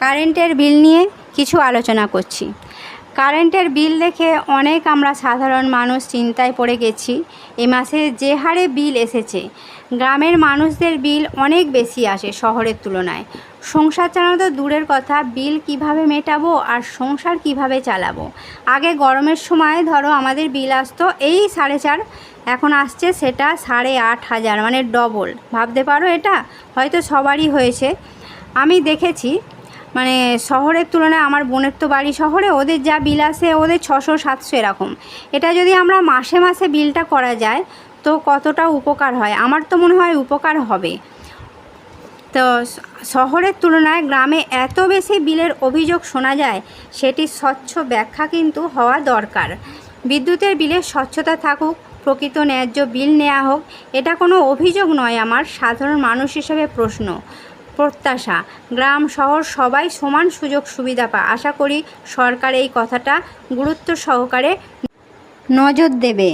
কারেন্টের বিল নিয়ে কিছু আলোচনা করছি। কারেন্টের বিল দেখে অনেক আমরা সাধারণ মানুষ চিন্তায় পড়ে গেছি। এ মাসে যে হারে বিল এসেছে, গ্রামের মানুষদের বিল অনেক বেশি আসে শহরের তুলনায়। সংসার চালানো তো দূরের কথা, বিল কিভাবে মেটাবো আর সংসার কিভাবে চালাবো। আগে গরমের সময় ধরো আমাদের বিল আসতো এই 4.5, এখন আসছে সেটা 8,500, মানে ডবল। ভাবতে পারো, এটা হয়তো সবারই হয়েছে। আমি দেখেছি, মানে শহরের তুলনায় আমার বোনের তো বাড়ি শহরে, ওদের যা বিল আসে ওদের 600-700 এরকম। এটা যদি আমরা মাসে মাসে বিলটা করা যায় তো কতটা উপকার হয়, আমার তো মনে হয় উপকার হবে। তো শহরের তুলনায় গ্রামে এত বেশি বিলের অভিযোগ শোনা যায়, সেটির স্বচ্ছ ব্যাখ্যা কিন্তু হওয়া দরকার। বিদ্যুতের বিলের স্বচ্ছতা থাকুক, প্রকৃত ন্যায্য বিল নেওয়া হোক, এটা কোনো অভিযোগ নয়, আমার সাধারণ মানুষ হিসেবে প্রশ্ন, প্রত্যাশা। গ্রাম শহর সবাই সমান সুযোগ সুবিধা পায়। আশা করি সরকার এই কথাটা গুরুত্ব সহকারে নজর দেবে।